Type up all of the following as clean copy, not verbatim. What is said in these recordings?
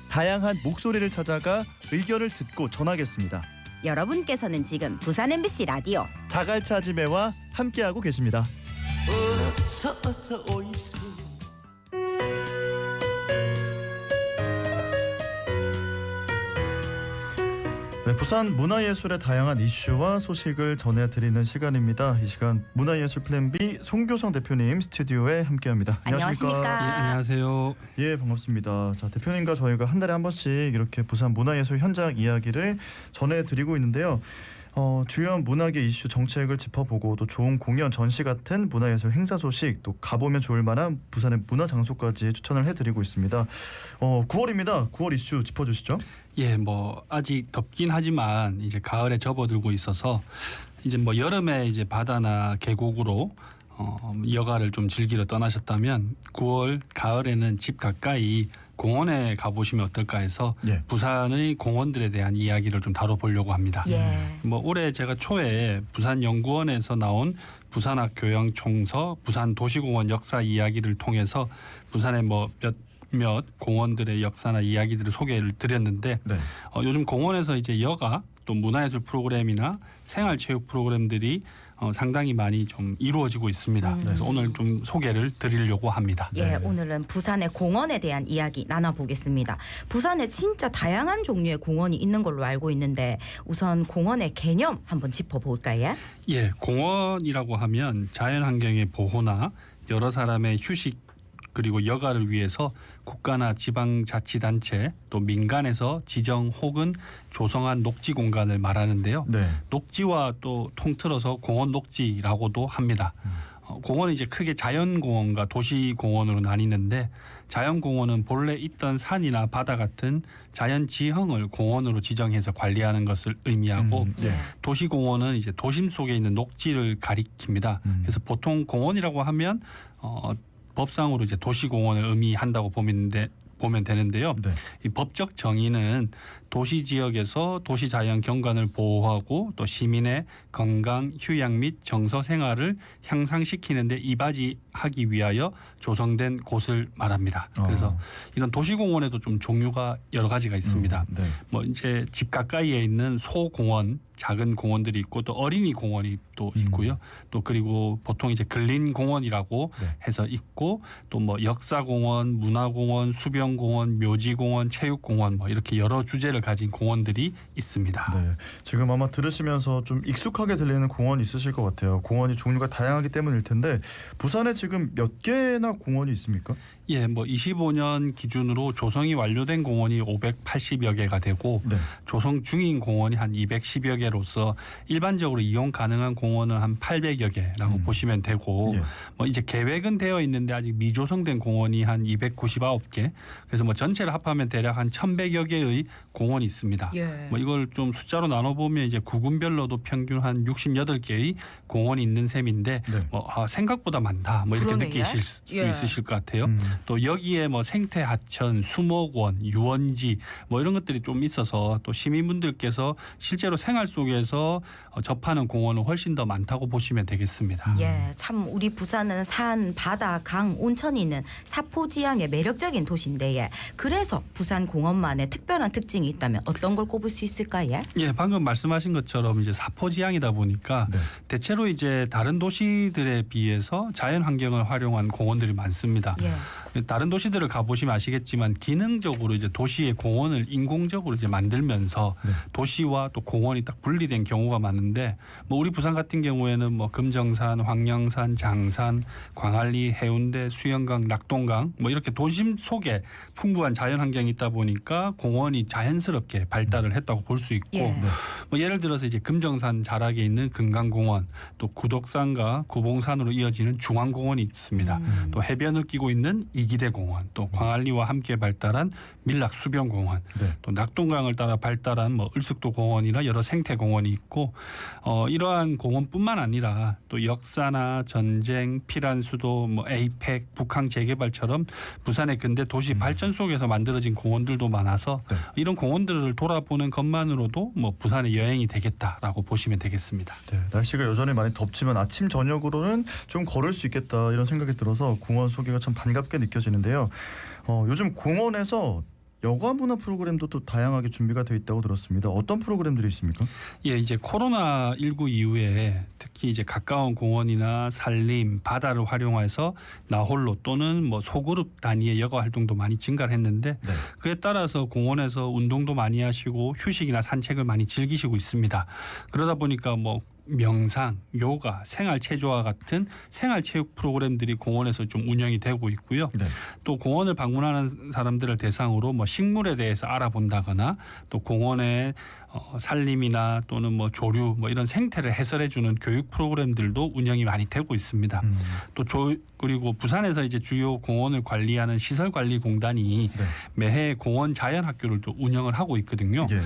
다양한 목소리를 찾아가 의견을 듣고 전하겠습니다. 여러분께서는 지금 부산 MBC 라디오 자갈차 지매와 함께하고 계십니다. 어서 오이소. 네, 부산 문화예술의 다양한 이슈와 소식을 전해드리는 시간입니다. 이 시간 문화예술 플랜 B 송교성 대표님 스튜디오에 함께합니다. 안녕하십니까? 예, 안녕하세요. 예, 반갑습니다. 자, 대표님과 저희가 한 달에 한 번씩 이렇게 부산 문화예술 현장 이야기를 전해드리고 있는데요. 주요 문화계 이슈 정책을 짚어보고 또 좋은 공연, 전시 같은 문화예술 행사 소식, 또 가보면 좋을 만한 부산의 문화 장소까지 추천을 해드리고 있습니다. 9월입니다. 9월 이슈 짚어주시죠. 예, 뭐 아직 덥긴 하지만 이제 가을에 접어들고 있어서 이제 뭐 여름에 이제 바다나 계곡으로 여가를 좀 즐기러 떠나셨다면 9월 가을에는 집 가까이 공원에 가보시면 어떨까 해서 예. 부산의 공원들에 대한 이야기를 좀 다뤄보려고 합니다. 예. 뭐 올해 제가 초에 부산연구원에서 나온 부산학 교양총서 부산 도시공원 역사 이야기를 통해서 부산의 뭐 몇몇 공원들의 역사나 이야기들을 소개를 드렸는데 네. 요즘 공원에서 이제 여가 또 문화예술 프로그램이나 생활체육 프로그램들이 상당히 많이 좀 이루어지고 있습니다. 그래서 오늘 좀 소개를 드리려고 합니다. 예, 오늘은 부산의 공원에 대한 이야기 나눠보겠습니다. 부산에 진짜 다양한 종류의 공원이 있는 걸로 알고 있는데 우선 공원의 개념 한번 짚어볼까요? 예, 공원이라고 하면 자연환경의 보호나 여러 사람의 휴식 그리고 여가를 위해서 국가나 지방자치단체 또 민간에서 지정 혹은 조성한 녹지 공간을 말하는데요. 네. 녹지와 또 통틀어서 공원 녹지라고도 합니다. 공원은 이제 크게 자연공원과 도시공원으로 나뉘는데 자연공원은 본래 있던 산이나 바다 같은 자연지형을 공원으로 지정해서 관리하는 것을 의미하고 네. 도시공원은 이제 도심 속에 있는 녹지를 가리킵니다. 그래서 보통 공원이라고 하면 법상으로 이제 도시공원을 의미한다고 보면 되는데요. 네. 이 법적 정의는 도시 지역에서 도시 자연 경관을 보호하고 또 시민의 건강, 휴양 및 정서 생활을 향상시키는 데 이바지하기 위하여 조성된 곳을 말합니다. 그래서 이런 도시공원에도 좀 종류가 여러 가지가 있습니다. 네. 뭐 이제 집 가까이에 있는 소공원, 작은 공원들이 있고 또 어린이 공원이 또 있고요. 또 그리고 보통 이제 근린 공원이라고 네. 해서 있고 또 뭐 역사공원, 문화공원, 수변공원, 묘지공원, 체육공원 뭐 이렇게 여러 주제를 가진 공원들이 있습니다. 네. 지금 아마 들으시면서 좀 익숙하게 들리는 공원이 있으실 것 같아요. 공원이 종류가 다양하기 때문일 텐데 부산에 지금 몇 개나 공원이 있습니까? 예, 뭐 25년 기준으로 조성이 완료된 공원이 580여 개가 되고 네. 조성 중인 공원이 한 210여 개로서 일반적으로 이용 가능한 공원은 한 800여 개라고 보시면 되고 예. 뭐 이제 계획은 되어 있는데 아직 미조성된 공원이 한 299개. 그래서 뭐 전체를 합하면 대략 한 1,100여 개의 공원이 있습니다. 예. 뭐 이걸 좀 숫자로 나눠 보면 이제 구군별로도 평균 한 68개의 공원이 있는 셈인데 네. 생각보다 많다. 뭐 이렇게 그러네요. 느끼실 수 예. 있으실 것 같아요. 또 여기에 뭐 생태 하천, 수목원, 유원지 뭐 이런 것들이 좀 있어서 또 시민분들께서 실제로 생활 속에서 접하는 공원은 훨씬 더 많다고 보시면 되겠습니다. 예, 참 우리 부산은 산, 바다, 강, 온천이 있는 사포지향의 매력적인 도시인데 예. 그래서 부산 공원만의 특별한 특징이 있다면 어떤 걸 꼽을 수 있을까요? 예, 방금 말씀하신 것처럼 이제 사포지향이다 보니까 네. 대체로 이제 다른 도시들에 비해서 자연 환경을 활용한 공원들이 많습니다. 예. 다른 도시들을 가보시면 아시겠지만 기능적으로 이제 도시의 공원을 인공적으로 이제 만들면서 도시와 또 공원이 딱 분리된 경우가 많은데 뭐 우리 부산 같은 경우에는 뭐 금정산, 황령산, 장산, 광안리, 해운대, 수영강, 낙동강 뭐 이렇게 도심 속에 풍부한 자연 환경이 있다 보니까 공원이 자연스럽게 발달을 했다고 볼 수 있고 예. 뭐 예를 들어서 이제 금정산 자락에 있는 금강공원 또 구덕산과 구봉산으로 이어지는 중앙공원이 있습니다. 또 해변을 끼고 있는 이기대공원 또 광안리와 함께 발달한 밀락수변공원 네. 또 낙동강을 따라 발달한 뭐 을숙도공원이나 여러 생태공원이 있고 이러한 공원뿐만 아니라 또 역사나 전쟁, 피란수도, 뭐 에이펙, 북한 재개발처럼 부산의 근대 도시 발전 속에서 만들어진 공원들도 많아서 네. 이런 공원들을 돌아보는 것만으로도 뭐 부산의 여행이 되겠다라고 보시면 되겠습니다. 네, 날씨가 여전히 많이 덥지만 아침 저녁으로는 좀 걸을 수 있겠다 이런 생각이 들어서 공원 소개가 참 반갑게 느껴지는데요. 요즘 공원에서 여가 문화 프로그램도 또 다양하게 준비가 되어 있다고 들었습니다. 어떤 프로그램들이 있습니까? 예, 이제 코로나19 이후에 특히 이제 가까운 공원이나 산림, 바다를 활용해서 나홀로 또는 뭐 소그룹 단위의 여가 활동도 많이 증가를 했는데 네. 그에 따라서 공원에서 운동도 많이 하시고 휴식이나 산책을 많이 즐기시고 있습니다. 그러다 보니까 뭐 명상, 요가, 생활체조와 같은 생활체육 프로그램들이 공원에서 좀 운영이 되고 있고요. 네. 또 공원을 방문하는 사람들을 대상으로 뭐 식물에 대해서 알아본다거나 또 공원의 산림이나 또는 뭐 조류 뭐 이런 생태를 해설해주는 교육 프로그램들도 운영이 많이 되고 있습니다. 또 그리고 부산에서 이제 주요 공원을 관리하는 시설관리공단이 네. 매해 공원 자연학교를 또 운영을 하고 있거든요. 예, 예.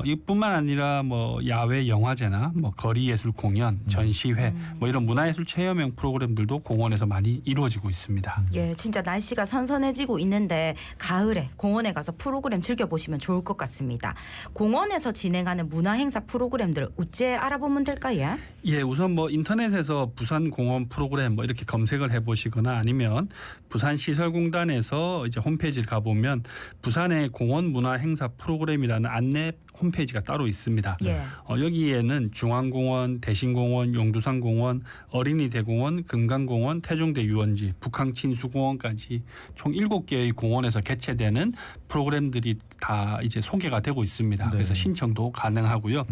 이뿐만 아니라 뭐 야외 영화제나 뭐 거리예술 공연, 전시회 뭐 이런 문화예술 체험형 프로그램들도 공원에서 많이 이루어지고 있습니다. 예, 진짜 날씨가 선선해지고 있는데 가을에 공원에 가서 프로그램 즐겨보시면 좋을 것 같습니다. 공원에서 진행하는 문화행사 프로그램들 어째 알아보면 될까요? 예, 우선 뭐 인터넷에서 부산 공원 프로그램 뭐 이렇게 검색을 해보시거나 아니면 부산시설공단에서 이제 홈페이지를 가보면 부산의 공원 문화행사 프로그램이라는 안내 홈페이지가 따로 있습니다. 예. 여기에는 중앙공원, 대신공원, 용두산공원, 어린이대공원, 금강공원, 태종대 유원지, 북항친수공원까지 총 7개의 공원에서 개최되는 프로그램들이 다 이제 소개가 되고 있습니다. 네. 그래서 신청도 가능하고요.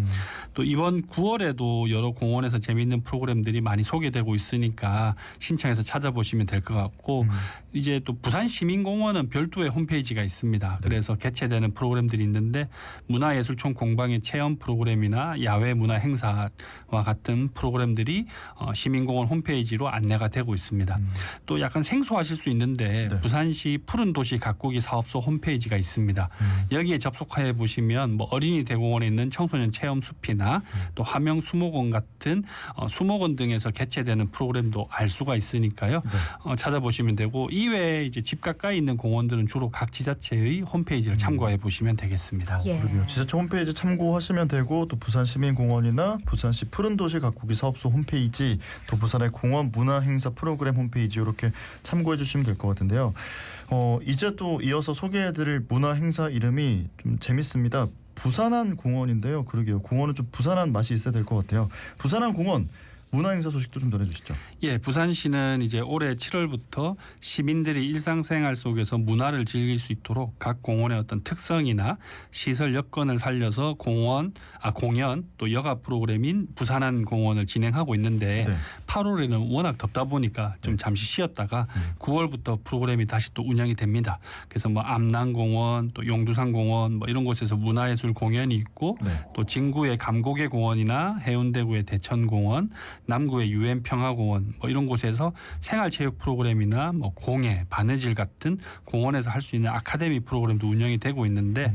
또 이번 9월에도 여러 공원에서 재미있는 프로그램들이 많이 소개되고 있으니까 신청해서 찾아보시면 될 것 같고 이제 또 부산시민공원은 별도의 홈페이지가 있습니다. 그래서 개최되는 프로그램들이 있는데 문화예술촌 공방의 체험 프로그램이나 야외 문화 행사와 같은 프로그램들이 시민공원 홈페이지로 안내가 되고 있습니다. 또 약간 생소하실 수 있는데 네. 부산시 푸른도시 가꾸기 사업소 홈페이지가 있습니다. 여기에 접속해 보시면 뭐 어린이 대공원에 있는 청소년 체험 숲이나 또 화명 수목원 같은 수목원 등에서 개최되는 프로그램도 알 수가 있으니까요. 네. 찾아보시면 되고 이외에 이제 집 가까이 있는 공원들은 주로 각 지자체의 홈페이지를 참고해 보시면 되겠습니다. 예. 그러게요. 지자체 홈페이지 참고하시면 되고 또 부산시민공원이나 부산시 푸른도시 가꾸기 사업소 홈페이지 또 부산의 공원 문화행사 프로그램 홈페이지 이렇게 참고해 주시면 될 것 같은데요. 이제 또 이어서 소개해드릴 문화행사 이름이 좀 재밌습니다. 부산한 공원인데요. 그러게요. 공원은 좀 부산한 맛이 있어야 될 것 같아요. 부산한 공원 문화행사 소식도 좀 전해주시죠. 예, 부산시는 이제 올해 7월부터 시민들이 일상생활 속에서 문화를 즐길 수 있도록 각 공원의 어떤 특성이나 시설 여건을 살려서 공연 또 여가 프로그램인 부산한 공원을 진행하고 있는데 네. 8월에는 워낙 덥다 보니까 좀 잠시 쉬었다가 9월부터 프로그램이 다시 또 운영이 됩니다. 그래서 뭐 암남공원 또 용두산공원 뭐 이런 곳에서 문화예술 공연이 있고 네. 또 진구의 감고개 공원이나 해운대구의 대천공원 남구의 유엔평화공원 뭐 이런 곳에서 생활체육 프로그램이나 뭐 공예, 바느질 같은 공원에서 할 수 있는 아카데미 프로그램도 운영이 되고 있는데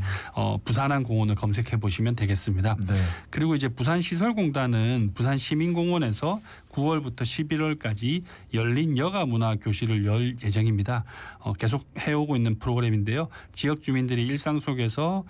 부산한 공원을 검색해 보시면 되겠습니다. 네. 그리고 이제 부산시설공단은 부산시민공원에서 9월부터 11월까지 열린 여가 문화 교실을 열 예정입니다. 계속 해오고 있는 프로그램인데요. 지역 주민들이 일상 속에서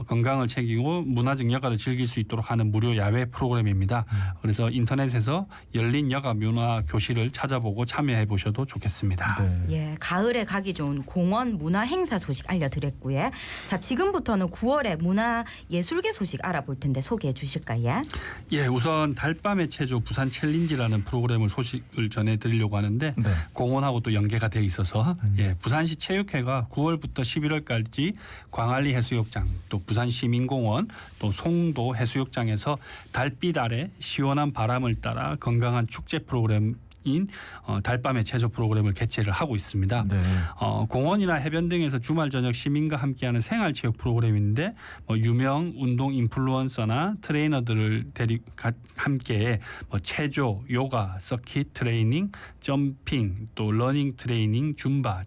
건강을 챙기고 문화적 여가를 즐길 수 있도록 하는 무료 야외 프로그램입니다. 그래서 인터넷에서 열린 여가 문화 교실을 찾아보고 참여해 보셔도 좋겠습니다. 네. 예, 가을에 가기 좋은 공원 문화 행사 소식 알려드렸고요. 자, 지금부터는 9월에 문화 예술계 소식 알아볼 텐데 소개해 주실까요? 예, 우선 달밤의 체조 부산 챌린지라는 프로그램을 소식을 전해드리려고 하는데 네. 공원하고 또 연계가 돼 있어서 예, 부산시 체육회가 9월부터 11월까지 광안리 해수욕장 또 부산시민공원 또 송도 해수욕장에서 달빛 아래 시원한 바람을 따라 건강한 축제 프로그램 인 달밤의 체조 프로그램을 개최를 하고 있습니다. 네. 공원이나 해변 등에서 주말 저녁 시민과 함께하는 생활체육 프로그램인데 유명 운동 인플루언서나 트레이너들을 함께 체조, 요가, 서킷 트레이닝, 점핑, 또 러닝 트레이닝, 줌바,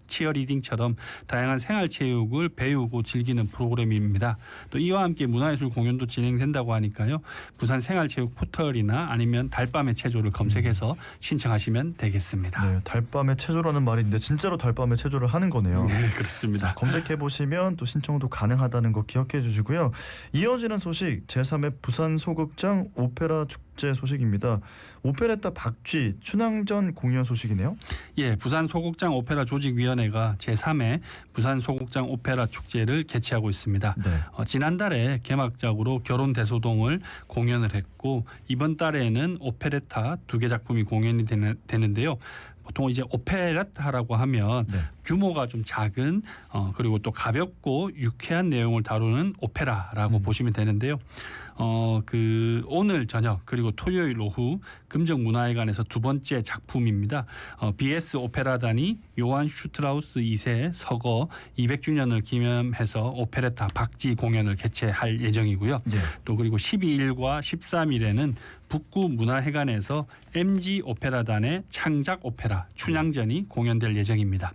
치어리딩처럼 다양한 생활체육을 배우고 즐기는 프로그램입니다. 또 이와 함께 문화예술 공연도 진행된다고 하니까요. 부산 생활체육 포털이나 아니면 달밤의 체조를 검색해서 신청하시면 되겠습니다. 네, 달밤의 체조라는 말이 있는데 진짜로 달밤의 체조를 하는 거네요. 네, 그렇습니다. 검색해 보시면 또 신청도 가능하다는 거 기억해 주시고요. 이어지는 소식 제3회 부산 소극장 오페라 축제 소식입니다. 오페레타 박쥐 춘향전 공연 소식이네요. 예, 부산 소극장 오페라 조직위원회 문화예술위원회가 제3회 부산 소극장 오페라 축제를 개최하고 있습니다. 네. 지난달에 개막작으로 결혼 대소동을 공연을 했고 이번 달에는 오페레타 2개 작품이 공연이 되는데요. 보통 이제 오페레타라고 하면 네. 규모가 좀 작은 그리고 또 가볍고 유쾌한 내용을 다루는 오페라라고 보시면 되는데요. 그 오늘 저녁 그리고 토요일 오후 금정문화회관에서 두 번째 작품입니다. BS 오페라단이 요한 슈트라우스 2세 서거 200주년을 기념해서 오페레타 박지 공연을 개최할 예정이고요. 네. 또 그리고 12일과 13일에는 북구 문화회관에서 MG 오페라단의 창작 오페라 춘향전이 공연될 예정입니다.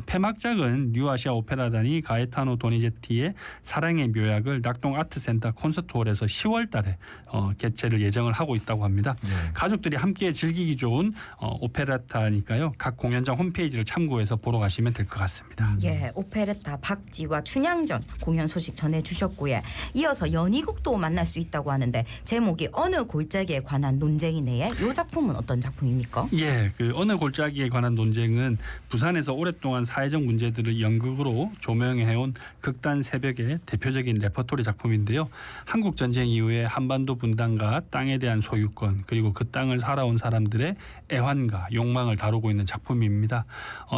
폐막작은 뉴아시아 오페라단이 가에타노 도니제티의 사랑의 묘약을 낙동 아트센터 콘서트홀에서 10월 달에 개최를 예정을 하고 있다고 합니다. 네. 가족들이 함께 즐기기 좋은 오페라타니까요. 각 공연장 홈페이지를 참고해서 보러 가시면 될 것 같습니다. 예, 오페레타 박지와 춘향전 공연 소식 전해주셨고요. 이어서 연희극도 만날 수 있다고 하는데 제목이 어느 골짜기에 관한 논쟁이네요. 이 작품은 어떤 작품입니까? 예, 그 어느 골짜기에 관한 논쟁은 부산에서 오랫동안 사회적 문제들을 연극으로 조명해온 극단 새벽의 대표적인 레퍼토리 작품인데요. 한국 전쟁 이후에 한반도 분단과 땅에 대한 소유권 그리고 그 땅을 살아온 사람들의 애환과 욕망을 다루고 있는 작품입니다.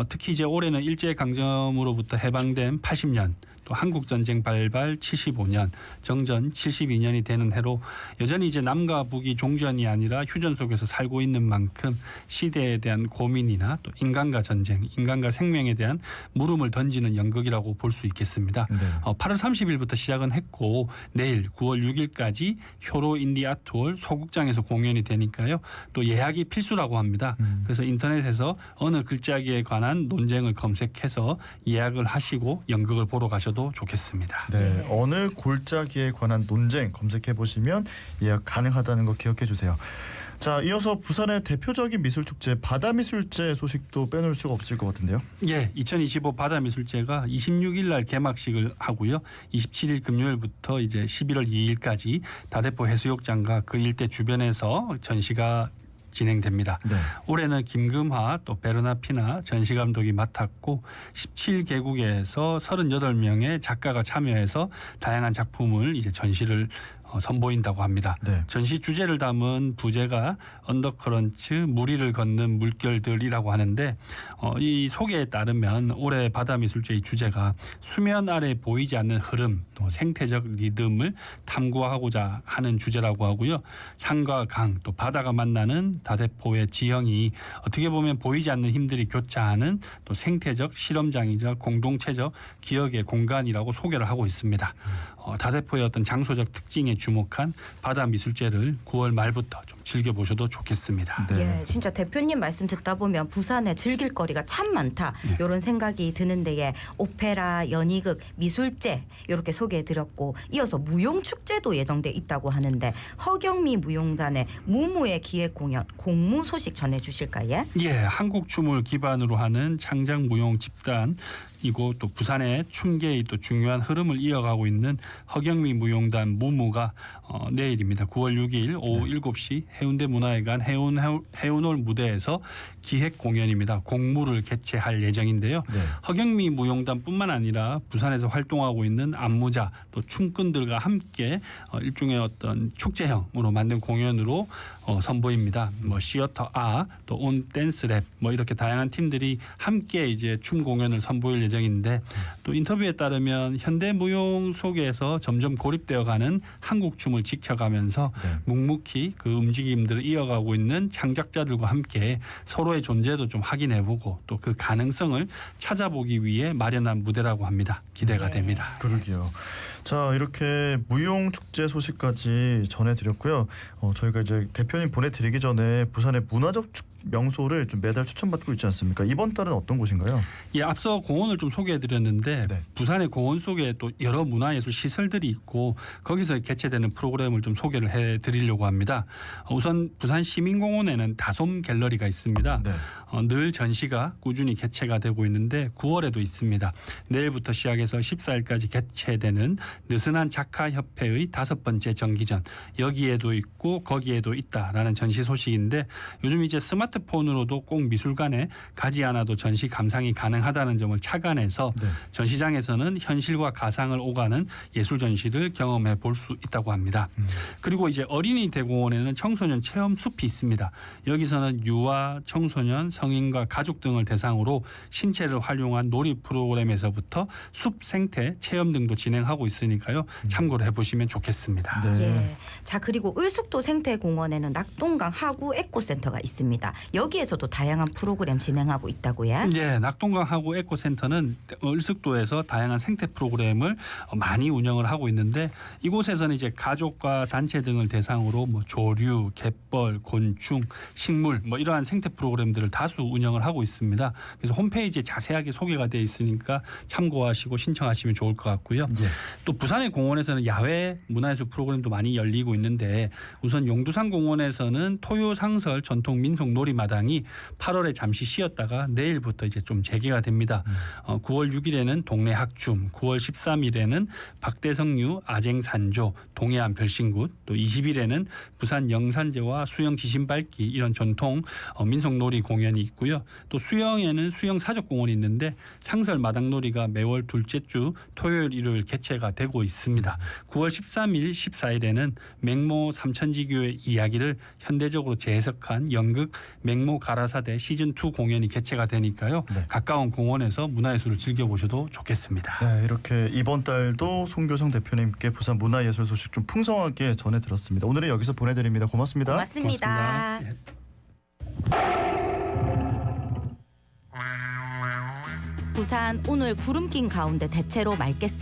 특히 이제 올해는 일제강점으로부터 해방된 80년 또 한국전쟁 발발 75년, 정전 72년이 되는 해로 여전히 이제 남과 북이 종전이 아니라 휴전 속에서 살고 있는 만큼 시대에 대한 고민이나 또 인간과 전쟁, 인간과 생명에 대한 물음을 던지는 연극이라고 볼 수 있겠습니다. 네. 8월 30일부터 시작은 했고 내일 9월 6일까지 효로 인디아트홀 소극장에서 공연이 되니까요. 또 예약이 필수라고 합니다. 그래서 인터넷에서 어느 글자기에 관한 논쟁을 검색해서 예약을 하시고 연극을 보러 가셔도 좋겠습니다. 네, 어느 골짜기에 관한 논쟁 검색해 보시면 예약 가능하다는 거 기억해 주세요. 자, 이어서 부산의 대표적인 미술축제 바다미술제 소식도 빼놓을 수가 없을 것 같은데요. 예, 2025 바다미술제가 26일 날 개막식을 하고요. 27일 금요일부터 이제 11월 2일까지 다대포 해수욕장과 그 일대 주변에서 전시가 진행됩니다. 네. 올해는 김금하 또 베르나 피나 전시 감독이 맡았고 17개국에서 38명의 작가가 참여해서 다양한 작품을 이제 전시를 선보인다고 합니다. 네. 전시 주제를 담은 부제가 언더커런츠 무리를 걷는 물결들이라고 하는데 이 소개에 따르면 올해 바다미술제의 주제가 수면 아래 보이지 않는 흐름 또 생태적 리듬을 탐구하고자 하는 주제라고 하고요. 산과 강 또 바다가 만나는 다대포의 지형이 어떻게 보면 보이지 않는 힘들이 교차하는 또 생태적 실험장이자 공동체적 기억의 공간이라고 소개를 하고 있습니다. 다대포의 어떤 장소적 특징에 주목한 바다 미술제를 9월 말부터 좀 즐겨보셔도 좋겠습니다. 네. 예, 진짜 대표님 말씀 듣다 보면 부산에 즐길 거리가 참 많다 이런 생각이 드는데 오페라, 연희극, 미술제 이렇게 소개해드렸고 이어서 무용축제도 예정돼 있다고 하는데 허경미 무용단의 무무의 기획공연 공무 소식 전해주실까요? 예, 한국 춤을 기반으로 하는 창작 무용 집단 이고 또 부산의 춤계의 또 중요한 흐름을 이어가고 있는 허경미 무용단 무무가 내일입니다. 9월 6일 오후 7시 해운대 문화회관 해운홀 무대에서 기획 공연입니다. 공무를 개최할 예정인데요. 네. 허경미 무용단뿐만 아니라 부산에서 활동하고 있는 안무자 또 춤꾼들과 함께 일종의 어떤 축제형으로 만든 공연으로 선보입니다. 뭐 시어터 또 온 댄스 랩 뭐 이렇게 다양한 팀들이 함께 이제 춤 공연을 선보일 예정인데 또 인터뷰에 따르면 현대 무용 속에서 점점 고립되어가는 한국 춤을 지켜가면서 네. 묵묵히 그 움직임들을 이어가고 있는 창작자들과 함께 서로의 존재도 좀 확인해보고 또 그 가능성을 찾아보기 위해 마련한 무대라고 합니다. 기대가 됩니다. 그러게요. 자, 이렇게 무용축제 소식까지 전해드렸고요. 저희가 이제 대표님 보내드리기 전에 부산의 문화적 명소를 좀 매달 추천받고 있지 않습니까? 이번 달은 어떤 곳인가요? 예, 앞서 공원을 좀 소개해드렸는데 네. 부산의 공원 속에 또 여러 문화예술 시설들이 있고 거기서 개최되는 프로그램을 좀 소개를 해드리려고 합니다. 우선 부산 시민공원에는 다솜 갤러리가 있습니다. 네. 늘 전시가 꾸준히 개최가 되고 있는데 9월에도 있습니다. 내일부터 시작해서 14일까지 개최되는 느슨한 작가협회의 5번째 정기전 여기에도 있고 거기에도 있다라는 전시 소식인데 요즘 이제 스마트 스마트폰으로도 꼭 미술관에 가지 않아도 전시 감상이 가능하다는 점을 착안해서 네. 전시장에서는 현실과 가상을 오가는 예술 전시를 경험해 볼 수 있다고 합니다. 그리고 이제 어린이 대공원에는 청소년 체험 숲이 있습니다. 여기서는 유아, 청소년, 성인과 가족 등을 대상으로 신체를 활용한 놀이 프로그램에서부터 숲 생태 체험 등도 진행하고 있으니까요. 참고를 해보시면 좋겠습니다. 네. 예. 자, 그리고 을숙도 생태공원에는 낙동강 하구 에코센터가 있습니다. 여기에서도 다양한 프로그램 진행하고 있다고요. 예, 낙동강 하구 에코센터는 을숙도에서 다양한 생태 프로그램을 많이 운영을 하고 있는데 이곳에서는 이제 가족과 단체 등을 대상으로 뭐 조류, 갯벌, 곤충, 식물 뭐 이러한 생태 프로그램들을 다수 운영을 하고 있습니다. 그래서 홈페이지에 자세하게 소개가 되어 있으니까 참고하시고 신청하시면 좋을 것 같고요. 예. 또 부산의 공원에서는 야외 문화예술 프로그램도 많이 열리고 있는데 우선 용두산 공원에서는 토요상설 전통 민속 놀이마당이 8월에 잠시 쉬었다가 내일부터 이제 좀 재개가 됩니다. 9월 6일에는 동네 학춤, 9월 13일에는 박대성류 아쟁산조, 동해안 별신굿, 또 20일에는 부산 영산제와 수영 지신밟기 이런 전통 민속놀이 공연이 있고요. 또 수영에는 수영 사족공원이 있는데 상설 마당놀이가 매월 둘째 주 토요일 일요일 개최가 되고 있습니다. 9월 13일 14일에는 맹모 삼천지교의 이야기를 현대적으로 재해석한 연극 맹모 가라사대 시즌2 공연이 개최가 되니까요. 네. 가까운 공원에서 문화예술을 즐겨보셔도 좋겠습니다. 네, 이렇게 이번 달도 송교성 대표님께 부산 문화예술 소식 좀 풍성하게 전해드렸습니다. 오늘은 여기서 보내드립니다. 고맙습니다. 고맙습니다. 고맙습니다. 부산 오늘 구름 낀 가운데 대체로 맑겠습니다.